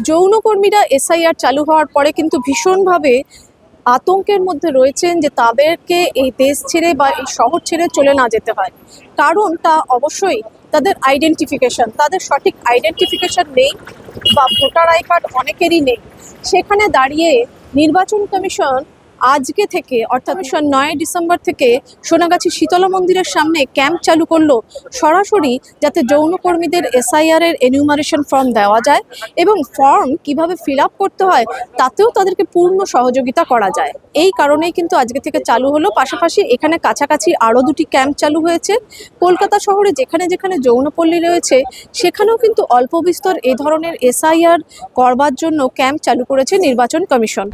যৌনকর্মীরা SIR চালু হওয়ার পরে কিন্তু ভীষণভাবে আতঙ্কের মধ্যে রয়েছেন যে তাদেরকে এই দেশ ছেড়ে বা এই শহর ছেড়ে চলে না যেতে হয়। কারণটা অবশ্যই তাদের আইডেন্টিফিকেশন, তাদের সঠিক আইডেন্টিফিকেশন নেই বা ভোটার আই কার্ড অনেকেরই নেই। সেখানে দাঁড়িয়ে নির্বাচন কমিশন আজকে থেকে অর্থাৎ 9 ডিসেম্বর থেকে সোনাগাছি শীতলা মন্দিরের সামনে ক্যাম্প চালু করলো, সরাসরি যাতে যৌনকর্মীদের এসআইআর এর এনিউমারেশন ফর্ম দেওয়া যায় এবং ফর্ম কিভাবে ফিল আপ করতে হয় তাতেও তাদেরকে পূর্ণ সহযোগিতা করা যায়। এই কারণেই কিন্তু আজকে থেকে চালু হলো। পাশাপাশি এখানে কাছাকাছি আরও 2টি ক্যাম্প চালু হয়েছে। কলকাতা শহরে যেখানে যেখানে যৌনপল্লী রয়েছে সেখানেও কিন্তু অল্প বিস্তর এই ধরনের এসআইআর করবার জন্য ক্যাম্প চালু করেছে নির্বাচন কমিশন।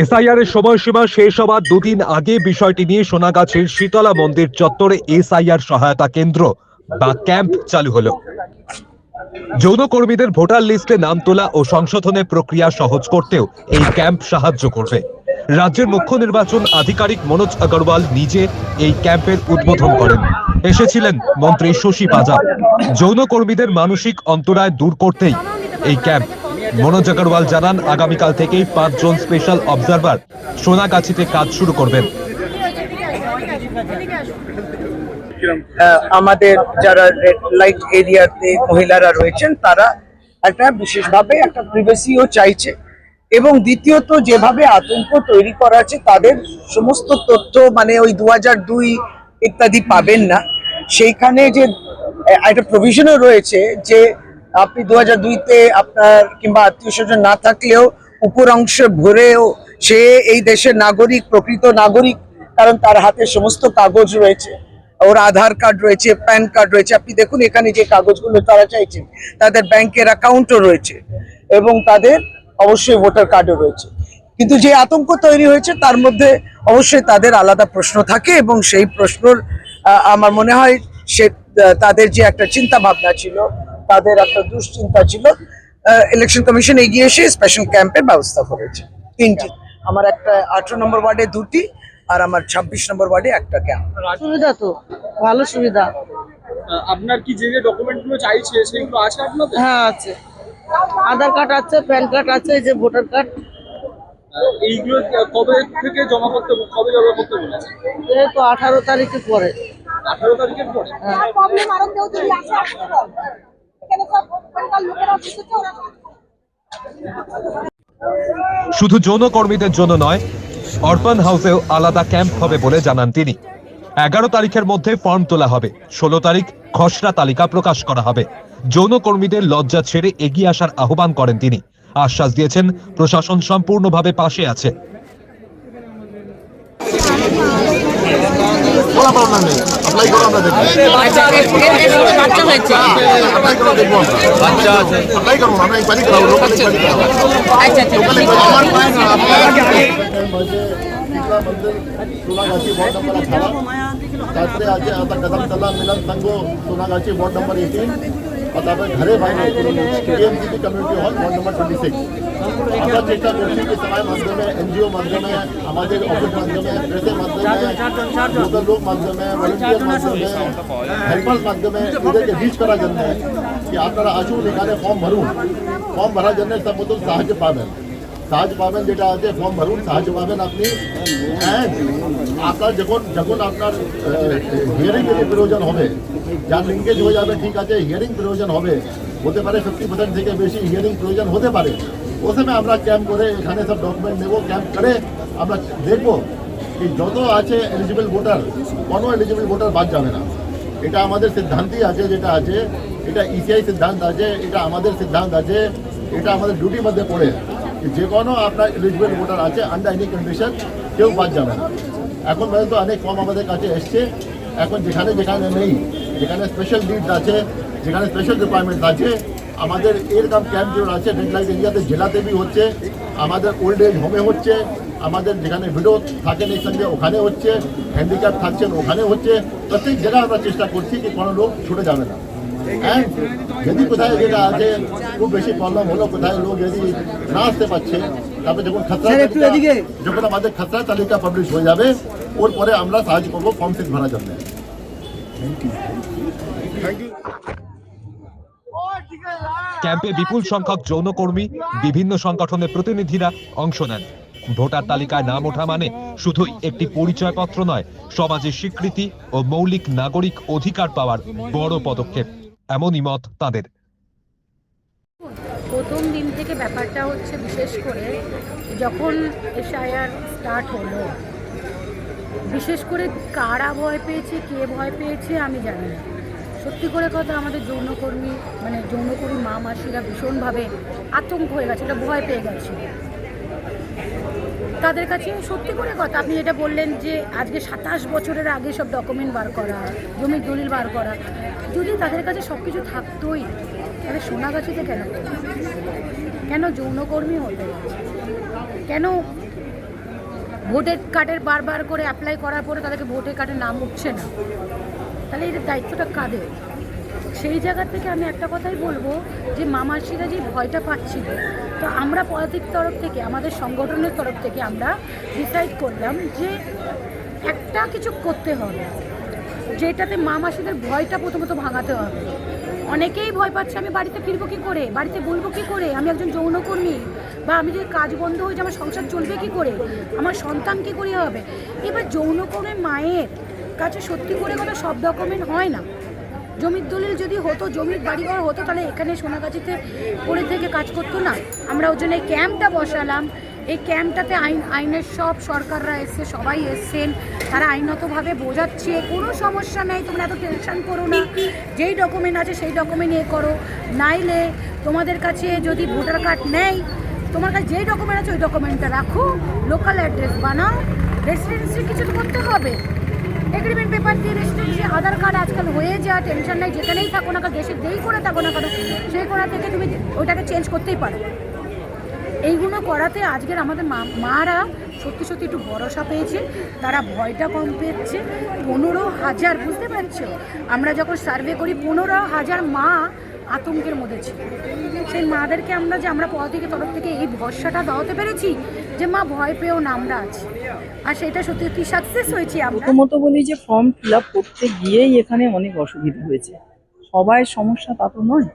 এসআইআর এর সময়সীমা শেষ হওয়ার 2 দিন আগে বিষয়টি নিয়ে সোনাগাছির শীতলা মন্দির চত্বরে এসআইআর সহায়তা কেন্দ্র বা ক্যাম্প চালু হলো। যৌনকর্মীদের ভোটার লিস্টে নাম তোলা ও সংশোধনের প্রক্রিয়া সহজ করতেও এই ক্যাম্প সাহায্য করবে। রাজ্যের মুখ্য নির্বাচন আধিকারিক মনোজ আগরওয়াল নিজে এই ক্যাম্পের উদ্বোধন করেন। এসেছিলেন মন্ত্রী শশী পাজা। যৌনকর্মীদের মানসিক অন্তরায় দূর করতেই এই ক্যাম্প। মনোজ আগরওয়াল জানান, আগামীকাল থেকেই 5 জন স্পেশাল অবজারভার সোনাগাছিতে কাজ শুরু করবেন। আমাদের যারা রেড লাইট এরিয়াতে মহিলারা রয়েছেন তারা একটা বিশেষভাবে একটা প্রিভেসিও চাইছে এবং দ্বিতীয়ত যেভাবে আতঙ্ক তৈরি করা আছে তাদের সমস্ত তথ্য মানে ওই 2002 ইত্যাদি পাবেন না। সেইখানে যে একটা প্রভিশনও রয়েছে যে আপনি 2002-তে আপনার কিংবা আত্মীয় স্বজন না থাকলেও উপর অংশ ভরেও সে এই দেশের নাগরিক, প্রকৃত নাগরিক, কারণ তার হাতে সমস্ত কাগজ রয়েছে, ওর আধার কার্ড রয়েছে, প্যান কার্ড রয়েছে। আপনি দেখুন এখানে যে কাগজগুলো তারা চাইছেন, তাদের ব্যাংকের অ্যাকাউন্টও রয়েছে এবং তাদের অবশ্যই ভোটার কার্ডও রয়েছে। কিন্তু যে আতঙ্ক তৈরি হয়েছে তার মধ্যে অবশ্যই তাদের আলাদা প্রশ্ন থাকে এবং সেই প্রশ্নর আমার মনে হয় সে তাদের যে একটা চিন্তা ভাবনা ছিল, তাদের একটা দুশ্চিন্তা ছিল, ইলেকশন কমিশন এগিয়ে এসে স্পেশাল ক্যাম্পের ব্যবস্থা করেছে 3টি। আমার একটা 18 নম্বর ওয়ার্ডে 2টি আর আমার 26 নম্বর ওয়ার্ডে একটা ক্যাম্প। সুবিধা তো ভালো সুবিধা। আপনার কি যে ডকুমেন্টগুলো চাইছে সেগুলো আছে আপনাদের? হ্যাঁ আছে, আধার কার্ড আছে, প্যান কার্ড আছে, এই যে ভোটার কার্ড। এইগুলো কবে থেকে জমা করতে বলেছে? এই তো 18 তারিখের পরে। 18 তারিখের পরে? শুধু যৌনকর্মীদের জন্য নয়, অরফান হাউসেও আলাদা ক্যাম্প হবে বলে জানান তিনি। 11 তারিখের মধ্যে ফর্ম তোলা হবে, 16 তারিখ খসড়া তালিকা প্রকাশ করা হবে। যৌনকর্মীদের লজ্জা ছেড়ে এগিয়ে আসার আহ্বান করেন তিনি। আশ্বাস দিয়েছেন প্রশাসন সম্পূর্ণভাবে পাশে আছে। सोनागाची वार्ड नंबर 18 और তারপরে ঘরে বাইরে কেএমসিপি কমিউনিটি হল ওয়ার্ড নম্বর 26। আমরা চেষ্টা করছি যে সবাই মাধ্যমে, এনজিও মাধ্যমে, আমাদের অফিস মাধ্যমে, প্রেসের মাধ্যমে, লোকাল লোক মাধ্যমে, ভলেন্টিয়ার মাধ্যমে, হেল্পার্স মাধ্যমে এদেরকে রিচ করার জন্য যে আপনারা আসুন, এখানে ফর্ম ভরুন। ফর্ম ভরার জন্য সব মতো সাহায্য পাবেন। সাহায্য পাবেন যেটা আছে ফর্ম ভরুন, সাহায্য পাবেন আপনি। আপনার যখন আপনার হিয়ারিং এর প্রয়োজন হবে, যার লিঙ্কেজ হয়ে যাবে, ঠিক আছে, হিয়ারিং প্রয়োজন হবে, হতে পারে 50% থেকে বেশি হিয়ারিং প্রয়োজন হতে পারে। ও সময় আমরা ক্যাম্প করে এখানে সব ডকুমেন্ট নেব, ক্যাম্প করে আমরা দেখবো কি যত আছে এলিজিবল ভোটার, কোনো এলিজিবল ভোটার বাদ যাবে না। এটা আমাদের সিদ্ধান্তই আছে, যেটা আছে এটা ইসিআই সিদ্ধান্ত আছে, এটা আমাদের সিদ্ধান্ত আছে, এটা আমাদের ডিউটির মধ্যে পড়ে যে কোনো আপনার এলিজিবল ভোটার আছে আন্ডার এনি কন্ডিশন কেউ বাদ যাবে না। এখন পর্যন্ত অনেক ফর্ম আমাদের কাছে এসছে। এখন যেখানে যেখানে নেই, যেখানে স্পেশাল নিডস আছে, যেখানে স্পেশাল রিকোয়ারমেন্টস আছে, আমাদের এরকম ক্যাম্প যেগুলো আছে রেড লাইট এরিয়াতে জেলাতে বি হচ্ছে, আমাদের ওল্ড এজ হোমে হচ্ছে, আমাদের যেখানে ভিডিও থাকেন এই সঙ্গে ওখানে হচ্ছে, হ্যান্ডিক্যাপ থাকছেন ওখানে হচ্ছে। প্রত্যেক জায়গায় আমরা চেষ্টা করছি কি কোনো লোক ছুটে যাবে না। হ্যাঁ, যদি কোথায় যেটা আছে খুব বেশি প্রবলেম হলো, কোথায় লোক যদি না আসতে পারছে, তারপরে যখন আমাদের খসড়া তালিকা পাবলিশ হয়ে যাবে, ওর পরে আমরা সাহায্য করবো ফর্ম সিট ভরার জন্য। Thank you. ক্যাম্পে বিপুল সংখ্যক যৌনকর্মী, বিভিন্ন সংগঠনের প্রতিনিধিরা অংশ নেন। ভোটার তালিকায় নাম ওঠা মানে শুধুই একটি পরিচয়পত্র নয়, সমাজের স্বীকৃতি ও মৌলিক নাগরিক অধিকার পাওয়ার বড় পদক্ষেপ, এমনই মত তাদের। প্রথম দিন থেকে ব্যাপারটা হচ্ছে, বিশেষ করে যখন এসআইআর স্টার্ট হলো, বিশেষ করে কারা ভয় পেয়েছে, কে ভয় পেয়েছে আমি জানি না। সত্যি করে কথা, আমাদের যৌনকর্মী মা মাসিরা ভীষণভাবে আতঙ্ক হয়ে গেছে, এটা ভয় পেয়ে গেছে তাদের কাছে। সত্যি করে কথা, আপনি যেটা বললেন যে আজকে 27 বছরের আগে সব ডকুমেন্ট বার করা, জমির দলিল বার করা, যদি তাদের কাছে সব কিছু থাকতোই তাহলে সোনাগাছিতে কেন যৌনকর্মী হতে, কেন ভোটের কার্ডের বারবার করে অ্যাপ্লাই করার পরে তাদেরকে ভোটের কার্ডের নাম উঠছে না, তাহলে এর দায়িত্বটা কাদের? সেই জায়গা থেকে আমি একটা কথাই বলবো যে মামাসিরা যে ভয়টা পাচ্ছিল, তো আমরা পলিটিক তরফ থেকে, আমাদের সংগঠনের তরফ থেকে আমরা ডিসাইড করলাম যে একটা কিছু করতে হবে, যেটাতে মামাসিদের ভয়টা প্রথমত ভাঙাতে হবে। অনেকেই ভয় পাচ্ছে, আমি বাড়িতে ফিরবো কী করে, বাড়িতে বলবো কী করে, আমি একজন যৌনকর্মী, বা আমি যদি কাজ বন্ধ হয়ে যায় আমার সংসার চলবে কী করে, আমার সন্তান কী করে হবে। এবার যৌনকর্মী মায়ের কাছে সত্যি করে কথা সব ডকুমেন্ট হয় না। জমির দলিল যদি হতো, জমির বাড়িঘর হতো, তাহলে এখানে সোনাগাছিতে পড়ে থেকে কাজ করতো না। আমরা ওই জন্য এই ক্যাম্পটা বসালাম। এই ক্যাম্পটাতে আইনের সব সরকাররা এসছে, সবাই এসছেন, তারা আইনতভাবে বোঝাচ্ছে কোনো সমস্যা নেই, তোমরা এত টেনশন করো না, যেই ডকুমেন্ট আছে সেই ডকুমেন্ট নিয়ে করো, নাইলে তোমাদের কাছে যদি ভোটার কার্ড নেই, তোমার কাছে যেই ডকুমেন্ট আছে ওই ডকুমেন্টটা রাখো, লোকাল অ্যাড্রেস বানাও, রেসিডেন্সি কিছু তো করতে হবে, এগ্রিমেন্ট পেপার দিয়ে রেসিডেন্সি, আধার কার্ড আজকাল হয়ে যায়, টেনশন নেই, যেখানেই থাকো না কেন, দেশে যেই করে থাকো না কেন, সেই কোণা থেকে তুমি ওইটাকে চেঞ্জ করতেই পারো। এইগুলো করাতে আজকের আমাদের মারা সত্যি সত্যি একটু ভরসা পেয়েছে, তারা ভয়টা কম পেয়েছে। 15,000, বুঝতে পারছো, আমরা যখন সার্ভে করি 15,000 মা আতঙ্কের মধ্যে ছিল। সেই মাদেরকে আমরা পলিটিকের তরফ থেকে এই ভরসাটা দেওয়াতে পেরেছি যে মা ভয় পেয়েও না, আমরা আছি, আর সেটা সত্যি সত্যি সাকসেস হয়েছি। প্রথমত বলি যে ফর্ম ফিল আপ করতে গিয়েই এখানে অনেক অসুবিধা হয়েছে। সবাই সমস্যা তা তো নয়,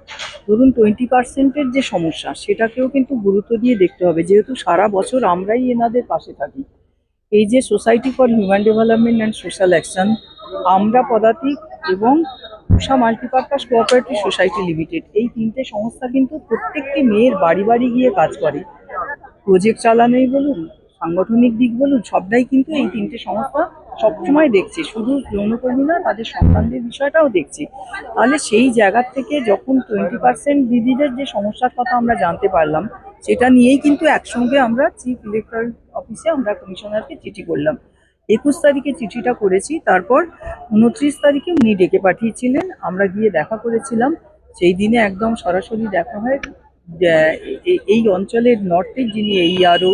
ধরুন 20% যে সমস্যা সেটাকেও কিন্তু গুরুত্ব দিয়ে দেখতে হবে, যেহেতু সারা বছর আমরাই এনাদের পাশে থাকি। এই যে society for human development and social action, আমরা পদাতিক এবং উষা মাল্টিপারপাস কোঅপারেটিভ সোসাইটি লিমিটেড, এই 3টে সংস্থা কিন্তু প্রত্যেকটি মেয়ের বাড়ি বাড়ি গিয়ে কাজ করে। প্রজেক্ট চালানোই বলুন, সাংগঠনিক দিক বলুন, সবটাই কিন্তু এই 3টে সংস্থা সবসময় দেখছে। শুধু যৌনকর্মী না, তাদের সন্তানদের বিষয়টাও দেখছে। তাহলে সেই জায়গা থেকে যখন 20% দিদিদের যে সমস্যার কথা আমরা জানতে পারলাম, সেটা নিয়েই কিন্তু একসঙ্গে আমরা চিফ ইলেকটরাল অফিসে আমরা কমিশনারকে চিঠি করলাম। 21 তারিখে চিঠিটা করেছি, তারপর 29 তারিখে উনি ডেকে পাঠিয়েছিলেন, আমরা গিয়ে দেখা করেছিলাম। সেই দিনে একদম সরাসরি দেখা হয় এই অঞ্চলের নর্থের যিনি ARO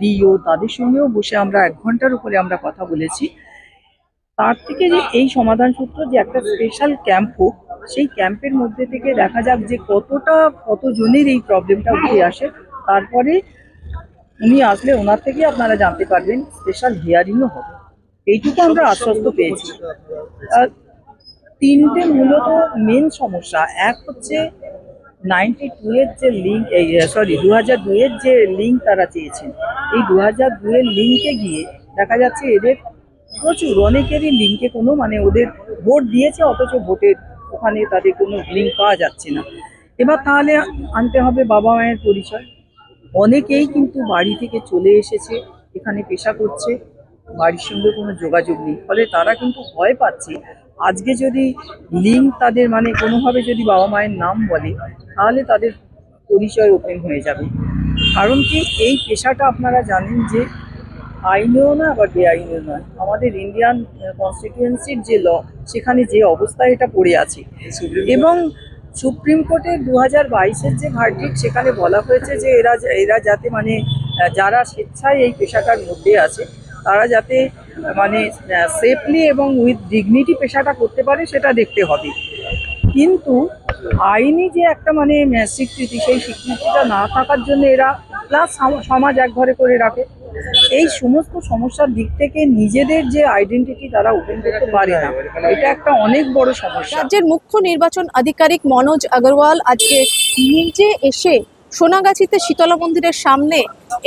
DO, তাদের সঙ্গেও বসে আমরা 1 ঘন্টার উপরে আমরা কথা বলেছি। তার থেকে যে এই সমাধান সূত্র যে একটা স্পেশাল ক্যাম্প হোক, সেই ক্যাম্পের মধ্যে থেকে দেখা যাক যে কতজনের এই প্রবলেমটা উঠে আসে। তারপরে উনি আসলে ওনার থেকে আপনারা জানতে পারবেন, স্পেশাল হিয়ারিংও হবে, এইটুকু আমরা আশ্বস্ত পেয়েছি। 3টে মূলত মেন সমস্যা। এক হচ্ছে 92 এর যে লিঙ্ক, 2002 এর যে লিঙ্ক তারা চেয়েছেন, এই 2002 এর লিঙ্কে গিয়ে দেখা যাচ্ছে এদের প্রচুর অনেকেরই লিঙ্কে কোনো ওদের ভোট দিয়েছে, অথচ ভোটের ওখানে তাদের কোনো লিঙ্ক পাওয়া যাচ্ছে না। এবার তাহলে আনতে হবে বাবা মায়ের পরিচয়। অনেকেই কিন্তু বাড়ি থেকে চলে এসেছে, এখানে পেশা করছে, বাড়ির সঙ্গে কোনো যোগাযোগ নেই, ফলে তারা কিন্তু ভয় পাচ্ছে আজকে যদি লিঙ্ক তাদের কোনোভাবে যদি বাবা মায়ের নাম বলে, তাহলে তাদের পরিচয় ওপেন হয়ে যাবে। কারণ কি, এই পেশাটা আপনারা জানেন যে আইনেও না আবার বেআইনেও নয়। আমাদের ইন্ডিয়ান কনস্টিটিউয়েন্সির যে ল, সেখানে যে অবস্থায় এটা পড়ে আছে, এবং সুপ্রিম কোর্টের 2022-এর যে ভার্ডিক্ট, সেখানে বলা হয়েছে যে এরা যাতে যারা স্বেচ্ছায় এই পেশাটার মধ্যে আছে, তারা যাতে সেফলি এবং উইথ ডিগনিটি পেশাটা করতে পারে, সেটা দেখতে হবে। কিন্তু আইনি যে একটা স্বীকৃতি, সেই স্বীকৃতিটা না থাকার জন্য এরা প্লাস সমাজ এক ঘরে করে রাখে। এই সমস্ত সমস্যার দিক থেকে নিজেদের যে আইডেন্টিটি তারা ওপেন করতে পারে না, এটা একটা অনেক বড় সমস্যা। রাজ্যের মুখ্য নির্বাচন আধিকারিক মনোজ আগরওয়াল আজকে নিজে এসে সোনাগাছিতে শীতলা মন্দিরের সামনে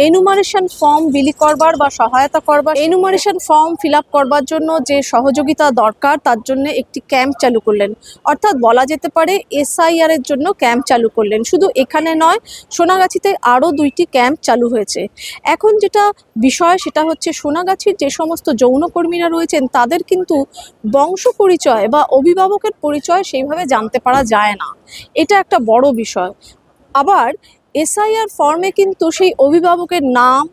এনুমারেশন ফর্ম বিলি করবার বা সহায়তা করবার, এনুমারেশন ফর্ম ফিল আপ করবার জন্য যে সহযোগিতা দরকার তার জন্য একটি ক্যাম্প চালু করলেন। অর্থাৎ বলা যেতে পারে SIR এর জন্য ক্যাম্প চালু করলেন। শুধু এখানে নয়, সোনাগাছিতে আরও 2টি ক্যাম্প চালু হয়েছে। এখন যেটা বিষয় সেটা হচ্ছে সোনাগাছির যে সমস্ত যৌনকর্মীরা রয়েছেন তাদের কিন্তু বংশ পরিচয় বা অভিভাবকের পরিচয় সেইভাবে জানতে পারা যায় না। এটা একটা বড় বিষয়। আবার SIR ফর্মে কিন্তু সেই অভিভাবকের নাম,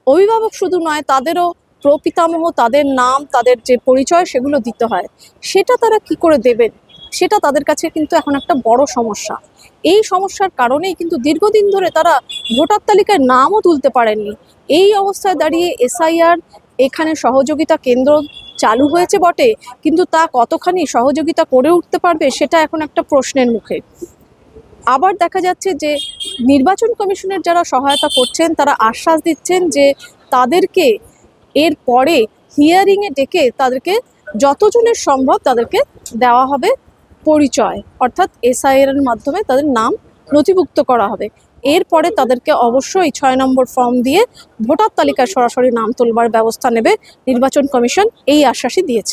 অভিভাবক শুধু নয় তাদেরও প্রপিতামহ, তাদের নাম, তাদের যে পরিচয় সেগুলো দিতে হয়। সেটা তারা কি করে দেবেন সেটা তাদের কাছে কিন্তু এখন একটা বড় সমস্যা। এই সমস্যার কারণেই কিন্তু দীর্ঘদিন ধরে তারা ভোটার তালিকায় নামও তুলতে পারেননি। এই অবস্থায় দাঁড়িয়ে SIR এখানে সহযোগিতা কেন্দ্র চালু হয়েছে বটে, কিন্তু তা কতখানি সহযোগিতা করে উঠতে পারবে সেটা এখন একটা প্রশ্নের মুখে। আবার দেখা যাচ্ছে যে নির্বাচন কমিশনের যারা সহায়তা করছেন তারা আশ্বাস দিচ্ছেন যে তাদেরকে এর পরে হিয়ারিংয়ে ডেকে তাদেরকে যতজনের সম্ভব তাদেরকে দেওয়া হবে পরিচয়, অর্থাৎ SIR এর মাধ্যমে তাদের নাম নথিভুক্ত করা হবে। এরপরে তাদেরকে অবশ্যই 6 নম্বর ফর্ম দিয়ে ভোটার তালিকায় সরাসরি নাম তোলবার ব্যবস্থা নেবে নির্বাচন কমিশন, এই আশ্বাসই দিয়েছে।